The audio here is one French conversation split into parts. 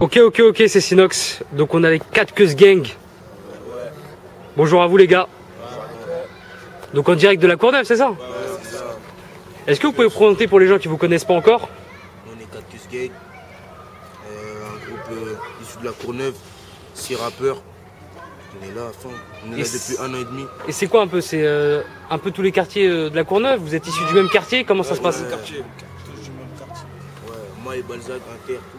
Ok, c'est Sinox. Donc on est avec 4 Queues Gang. Bonjour à vous les gars. Donc en direct de la Courneuve, c'est ça? Est-ce que vous pouvez vous présenter pour les gens qui ne vous connaissent pas encore? On est 4 Queues Gang, un groupe issu de la Courneuve, 6 rappeurs. On est là à fond, on est là depuis 1 an et demi. Et c'est quoi un peu? C'est un peu tous les quartiers de la Courneuve? Vous êtes issus du même quartier? Comment ça se passe? Tous du même quartier. Ouais, moi et Balzac, Inter, tout.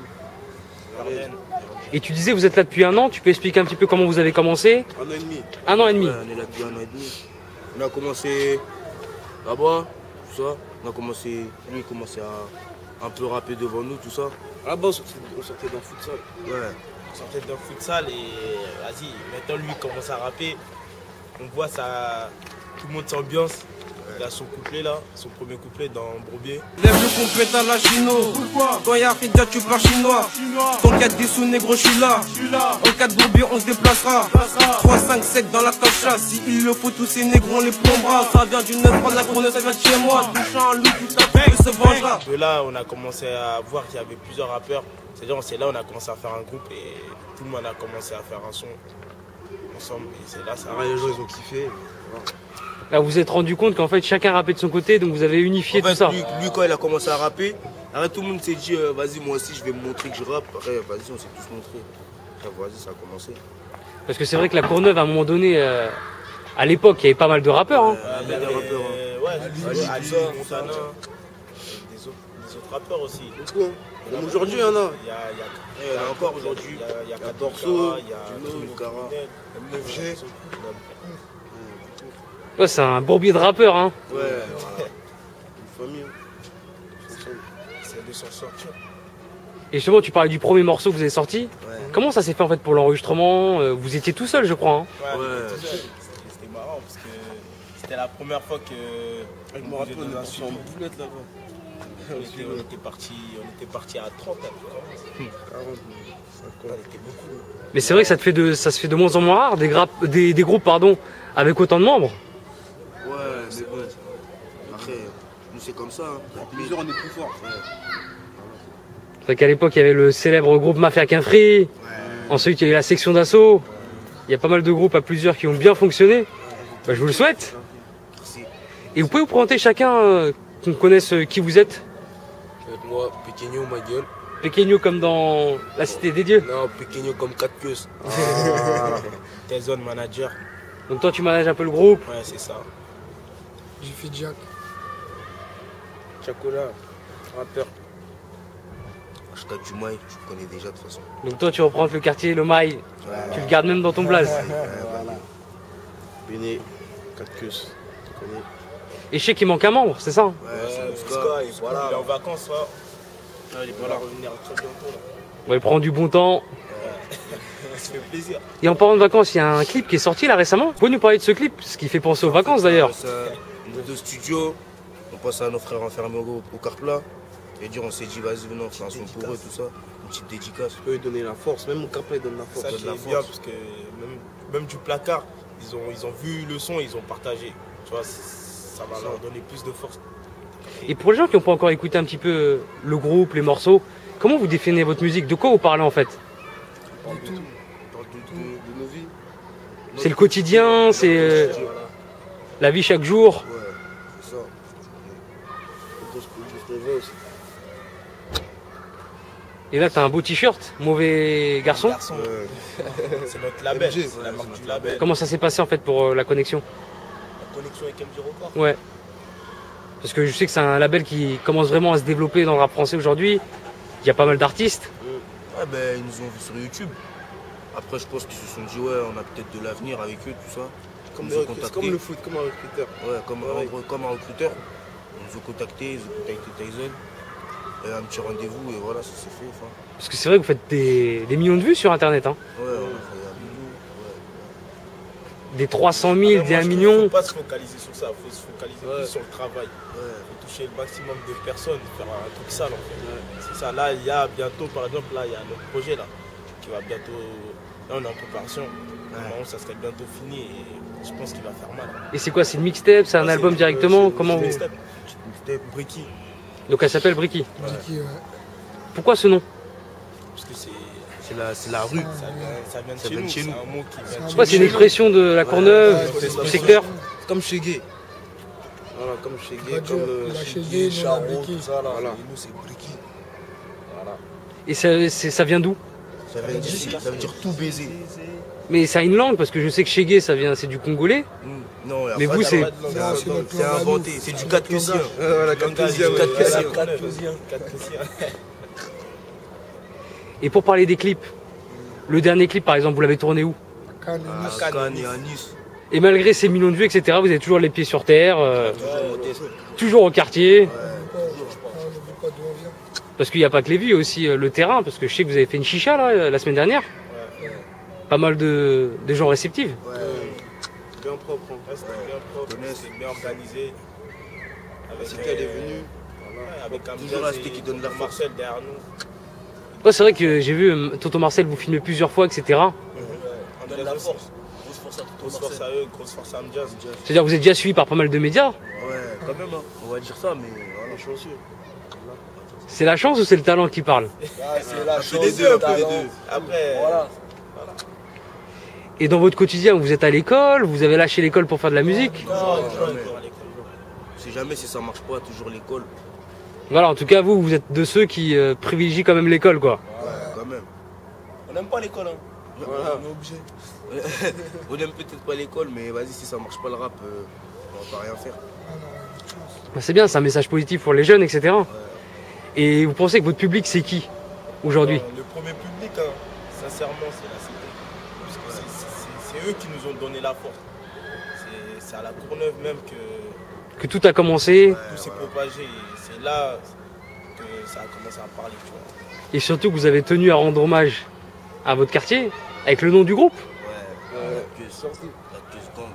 Et tu disais vous êtes là depuis 1 an, tu peux expliquer un petit peu comment vous avez commencé? 1 an et demi. 1 an et demi. Ouais, on est là depuis 1 an et demi. On a commencé là-bas, tout ça. On a commencé, lui il commençait à un peu rapper devant nous, tout ça. Là-bas on sortait d'un futsal. Ouais. On sortait d'un futsal et vas-y, maintenant lui il commence à rapper. On voit ça, tout le monde s'ambiance. Il a son couplet là, son premier couplet dans Bourbier. Lève le complet à la chino. Quand y'a Rida, tu parles chinois. Tant qu'il y a des sous négro, je suis là. En cas de Bourbier, on se déplacera. 3, 5, 7 dans la cacha. Si il le faut, tous ces négros, on les plombera. Ça vient du 9 de la Courneuve, ça vient de chez moi. Touchant un loup, tout à fait, se vengera. De là, on a commencé à voir qu'il y avait plusieurs rappeurs. C'est-à-dire, c'est là on a commencé à faire un groupe et tout le monde a commencé à faire un son ensemble. Et c'est là, ça. Les gens ils ont kiffé. Là vous vous êtes rendu compte qu'en fait chacun rappait de son côté, donc vous avez unifié En fait, tout ça. lui, quand il a commencé à rapper, arrête, tout le monde s'est dit vas-y moi aussi je vais me montrer que je rappe. Après vas-y on s'est tous montrés. Après vas-y ça a commencé. Parce que c'est vrai que la Courneuve à un moment donné, à l'époque il y avait pas mal de rappeurs. Hein. Il y a des rappeurs. Ouais, Ali, Montana, des autres rappeurs aussi. Même aujourd'hui il y en a. Il y Il y en a encore aujourd'hui. Il y a Dorso, il y a Juno, Cara, MFG. Ouais, c'est un bourbier de rappeurs. Hein. Ouais. Une famille. C'est de s'en sortir. Et justement tu parlais du premier morceau que vous avez sorti. Ouais. Comment ça s'est fait en fait pour l'enregistrement? Vous étiez tout seul je crois. Hein. Ouais, Ouais. c'était marrant parce que c'était la première fois que Je me rappelle, on était en boulette là-bas. on était parti à 30 là. 40, 50. On était beaucoup. Mais c'est vrai que ça se fait de moins en moins rare des groupes pardon, avec autant de membres. Ouais, mais bon. Après, nous c'est comme ça. Hein. Plusieurs on est plus fort. Ouais. C'est vrai qu'à l'époque il y avait le célèbre groupe Mafia Quinfri. Ensuite il y a eu la section d'assaut. Il y a pas mal de groupes à plusieurs qui ont bien fonctionné. Bah, je vous le souhaite. Merci. Et vous pouvez vous présenter chacun, qu'on connaisse qui vous êtes? Moi, Pequeño, ma gueule. Pequeño comme dans la Cité des Dieux. Non, Pequeño comme 4 queues. T'es zone manager. Donc toi tu manages un peu le groupe. Ouais, c'est ça. J'ai fait Jack. Chocolat, rappeur. Ashka du Maï, tu le connais déjà de toute façon. Donc toi tu reprends le quartier, le mail. Ouais. Tu le gardes même dans ton blaze. Voilà. Béné, 4 queues, tu connais. Et je sais qu'il manque un membre, c'est ça? Ouais, c'est Mouska. Il est en vacances, là. Il va revenir très bientôt. Là. On va lui prendre du bon temps. Ça fait plaisir. Et en parlant de vacances, il y a un clip qui est sorti là récemment. Vous pouvez nous parler de ce clip? Ce qui fait penser aux vacances d'ailleurs. C'est une vidéo de studio. On pense à nos frères enfermés au Carpla. Et dire, on s'est dit, vas-y, venons, on fait un son pour eux, tout ça. Une petite dédicace. Eux, ils donnaient la force. Même au Carpla, ils donnent la force. Ça qui de la est force. bien parce que même du placard, ils ont vu le son, ils ont partagé. Tu vois, ça va leur donner plus de force. Et pour les gens qui n'ont pas encore écouté un petit peu le groupe, les morceaux, comment vous définissez votre musique? De quoi vous parlez en fait? On parle de tout. On parle de nos vies. C'est le quotidien, c'est la vie chaque jour. Ouais, c'est ça. On se réveille aussi. Et là t'as un beau t-shirt, mauvais garçon. Ouais. C'est notre label, c'est la marque du label. Comment ça s'est passé en fait pour la connexion? La connexion avec MJ Record. Ouais. Parce que je sais que c'est un label qui commence vraiment à se développer dans le rap français aujourd'hui. Il y a pas mal d'artistes. Ouais, ben ils nous ont vu sur YouTube. Après, je pense qu'ils se sont dit, ouais, on a peut-être de l'avenir avec eux, tout ça. C'est comme le foot, comme un recruteur. Ouais, comme un recruteur. Ils nous ont contactés, ils ont contacté Tyson. Et un petit rendez-vous, et voilà, ça s'est fait. Enfin. Parce que c'est vrai que vous faites des millions de vues sur internet. Hein. Ouais, on a fait un million. Ouais. Des 300 000, des 1 Il ne million. faut pas se focaliser sur ça, il faut se focaliser plus sur le travail. Ouais. Il faut toucher le maximum de personnes, faire un truc sale en fait. C'est ça, là il y a bientôt, par exemple, là il y a notre projet là, qui va bientôt, là on est en préparation. Normalement ça serait bientôt fini et je pense qu'il va faire mal. Et c'est quoi? C'est une mixtape? C'est un album directement? Comment vous... Mixtape, Bricky. Donc elle s'appelle Bricky. Bricky, Pourquoi ce nom? Parce que c'est la rue. Ça vient Ça de vient de chez chez nous. nous. C'est un mot qui vient de Ouais, chez c'est une expression de la Courneuve, du secteur. C'est comme chez Gay. Voilà, comme chez Gay, Radio, comme la chez chez Gay, Gay, Charo, nous, on a Bricky. tout ça là. Voilà. Et nous, c'est Bricky. Voilà. Et ça vient d'où? Ça veut dire tout baiser. Mais ça a une langue, parce que je sais que Chégué, ça vient, c'est du congolais. Non, Mais vous, c'est... c'est inventé, c'est du 4 que Voilà, comme deuxième. 4 Et pour parler des clips, le dernier clip, par exemple, vous l'avez tourné où? Cannes, Nice. à Cannes et à Nice. Et malgré ces millions de vues, etc., vous avez toujours les pieds sur terre, Toujours modeste. toujours au quartier. On n'oublie pas d'où on vient. Parce qu'il n'y a pas que les vues, il y a aussi le terrain, parce que je sais que vous avez fait une chicha là, la semaine dernière. Pas mal de gens réceptifs. Ouais. Bien propre. C'était bien propre, c'était bien organisé. C'est qu'elle est venue. Avec un Toujours la cité qui donne la force. Marcel derrière nous. Ouais, c'est vrai que j'ai vu Toto Marcel vous filmer plusieurs fois, etc. On donne la force. Grosse force à eux, grosse force à Amjaz. C'est-à-dire que vous êtes déjà suivi par pas mal de médias. Ouais, quand même, hein. On va dire ça, mais voilà, chanceux. C'est la chance ou c'est le talent qui parle? C'est la chance, les deux, un peu les deux. Après, Voilà. Et dans votre quotidien, vous êtes à l'école, vous avez lâché l'école pour faire de la musique? non, jamais. toujours à l'école. C'est jamais si ça marche pas, toujours l'école. Voilà, en tout cas, vous êtes de ceux qui privilégient quand même l'école, quoi. Ouais, quand même. On n'aime pas l'école, hein. Voilà. On est obligé. On aime peut-être pas l'école, mais vas-y, si ça marche pas le rap, on va rien faire. Bah, c'est bien, c'est un message positif pour les jeunes, etc. Et vous pensez que votre public, c'est qui aujourd'hui? Le premier public, hein, sincèrement, c'est la cité. Parce que c'est eux qui nous ont donné la force. C'est à la Courneuve même que Que tout a commencé, tout s'est propagé. Et c'est là que ça a commencé à parler, tu vois. et surtout que vous avez tenu à rendre hommage à votre quartier, avec le nom du groupe. Ouais, la queue, gang.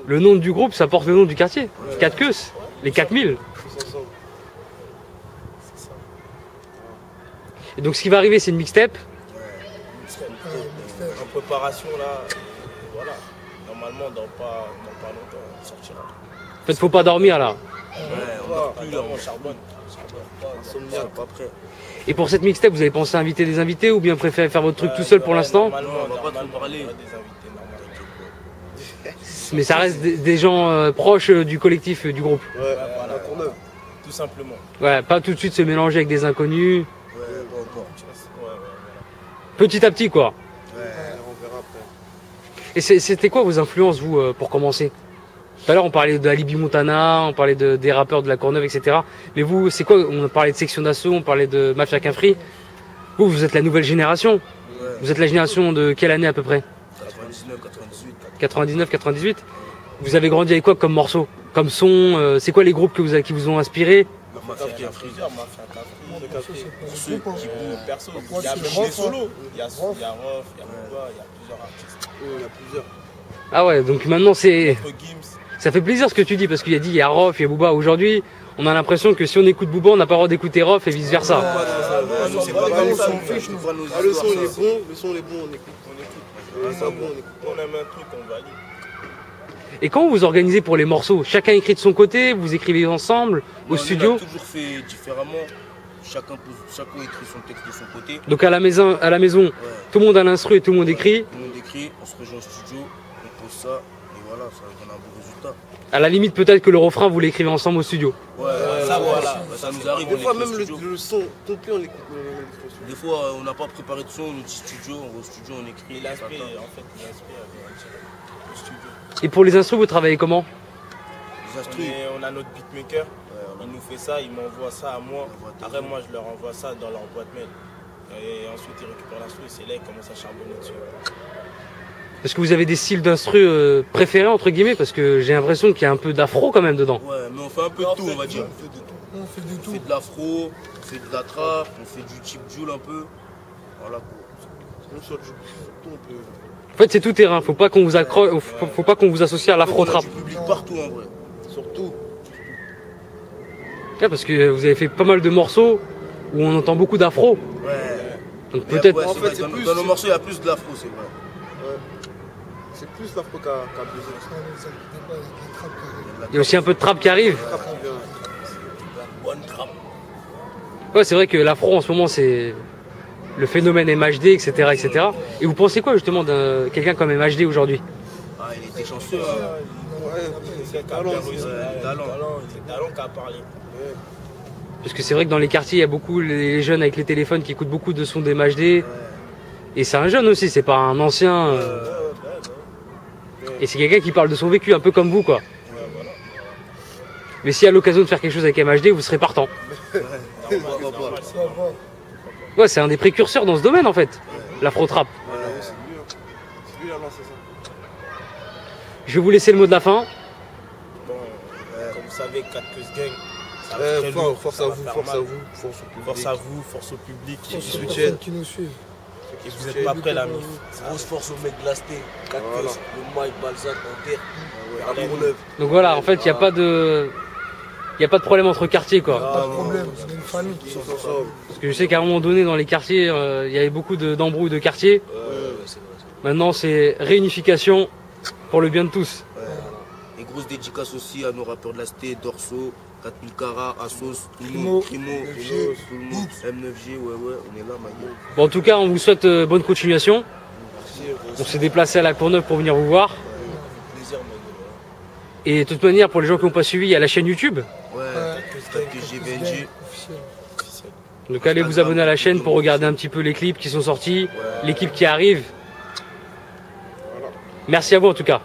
Le nom du groupe, ça porte le nom du quartier. 4 queues, les 4000. Tous ensemble. Et donc ce qui va arriver, c'est une mixtape. En préparation, là, et voilà. Normalement, dans pas longtemps, on sortira. En fait, faut pas dormir là. Ouais, on dort plus là, On charbonne. Insomniaque, pas prêt. Et pour cette mixtape, vous avez pensé à inviter des invités ou bien préféré faire votre truc tout seul pour l'instant? Normalement, on va pas trop parler. il y aura des invités, normalement. Mais ça reste des gens proches du collectif, du groupe. Ouais, voilà. la Courneuve. Tout simplement. Ouais, pas tout de suite se mélanger avec des inconnus. Ouais, pas encore. Petit à petit, quoi. Ouais. On verra après. Et c'était quoi vos influences, vous, pour commencer? Tout à l'heure, on parlait de Alibi Montana, on parlait des rappeurs de la Courneuve, etc. Mais vous, c'est quoi? On parlait de Section d'Assaut, on parlait de Mafia Quinfri. Vous êtes la nouvelle génération. Ouais. Vous êtes la génération de quelle année à peu près? 99, 98. 99, 98. Vous avez grandi avec quoi comme morceau? Comme son? C'est quoi les groupes qui vous ont inspiré? Mafia qui a pris. Plusieurs mafias Cafri. Pour ceux qui Perso, Moi, il y a c'est même Rof, des solos. hein. Il y a Rof, il y a Bouba, il y a plusieurs artistes. Il y a plusieurs. Ah ouais, donc maintenant c'est... Entre Gims, Ça fait plaisir ce que tu dis, parce qu'il y a dit, il y a Rof, il y a Booba. Aujourd'hui, on a l'impression que si on écoute Booba, on n'a pas le droit d'écouter Rof et vice versa. Nous, c'est pas Bah, comme on ça, s'en nous, fiche, nous, nous. pas nos Ah, le son histoires, il est ça. bon, le son il est bon, on écoute. Ça bon, on écoute. on aime un truc, on valide. Et quand vous organisez pour les morceaux, chacun écrit de son côté, vous écrivez ensemble, au On studio? a toujours fait différemment. Chacun écrit son texte de son côté. Donc à la maison, Ouais. tout le monde a l'instru et tout le monde écrit. Tout le monde écrit, on se rejoint au studio, on pose ça, et voilà, ça donne un bon résultat. À la limite, peut-être que le refrain, vous l'écrivez ensemble au studio. Ouais, ça, voilà. Bah, ça nous arrive. Des on fois écrit au même studio. le son complet on l'écoute. Des fois, on n'a pas préparé de son, on est au studio, on va au studio, on écrit. Il inspire, en fait, il inspire au studio. Et pour les instrus, vous travaillez comment? Les instrus. On a notre beatmaker, Ouais, il nous fait ça, il m'envoie ça à moi. On envoie Après, moi, je leur envoie ça dans leur boîte mail. Et ensuite, ils récupèrent l'instru, c'est là qu'ils commencent à charbonner dessus. Est-ce que vous avez des styles d'instru préférés, entre guillemets? Parce que j'ai l'impression qu'il y a un peu d'afro quand même dedans. Ouais, mais on fait un peu de tout, on va dire. On fait du On tout. fait de l'afro, on fait de la trap, on fait du chip joule un peu. Voilà quoi. Sinon sur tout on peut. En fait, c'est tout terrain. Faut pas qu'on vous faut pas qu'on vous associe à l'afro-trap. On a du public partout en vrai. Surtout. Ouais, parce que vous avez fait pas mal de morceaux où on entend beaucoup d'afro. Ouais. Donc Mais peut-être... ouais, En c'est fait, vrai, c'est dans, plus- dans nos morceaux, il y a plus de l'afro, c'est vrai. C'est plus l'afro qu'a besoin. Ça, ne vous inquiétez pas, il y a de la trappe qui arrive. Il y a aussi un peu de trap qui arrive. Trap qui vient. Bonne trap. Ouais, c'est vrai que l'afro en ce moment, c'est le phénomène MHD, etc., etc. Et vous pensez quoi justement de quelqu'un comme MHD aujourd'hui? Ah, il était chanceux. C'est le talent qui a parlé. Parce que c'est vrai que dans les quartiers, il y a beaucoup les jeunes avec les téléphones qui écoutent beaucoup de sons d'MHD. Et c'est un jeune aussi, c'est pas un ancien. Et c'est quelqu'un qui parle de son vécu, un peu comme vous, quoi. Mais si à l'occasion de faire quelque chose avec MHD, vous serez partant. Ouais, c'est un des précurseurs dans ce domaine, en fait, l'afro-trap. C'est lui qui a lancé ça. Je vais vous laisser le mot de la fin. Bon, comme vous savez, 4 Queues Gang, ça va être très lourd, Force ça à va vous, faire force mal. à vous, force au public. Force à vous, force au public. Aux Et personnes qui nous suivent. vous n'êtes pas prêts, la mif. Grosse force au mec de la Sté. 4 Voilà. le Mike, Balzac, en terre. Ouais, La Courneuve. Donc voilà, en fait, il n'y a pas de... Il n'y a pas de problème entre quartiers, quoi. Pas de problème, on est une famille. Parce que je sais qu'à un moment donné, dans les quartiers, il y avait beaucoup d'embrouilles de quartiers. C'est vrai. Maintenant, c'est réunification pour le bien de tous. Et grosse dédicace aussi à nos rappeurs de la Sté, Dorso, 4000 Cara, Assos, Primo, Primo, MFG. tout le monde, M9G, ouais, on est là, ma gueule. Bon, en tout cas, on vous souhaite bonne continuation. On s'est déplacé à la Courneuve pour venir vous voir. Plaisir, ma gueule. Et de toute manière, pour les gens qui n'ont pas suivi, il y a la chaîne YouTube. Ouais, 4 que GVNG. Officiel. Donc allez vous abonner à la chaîne pour regarder un petit peu les clips qui sont sortis, l'équipe qui arrive. Merci à vous en tout cas.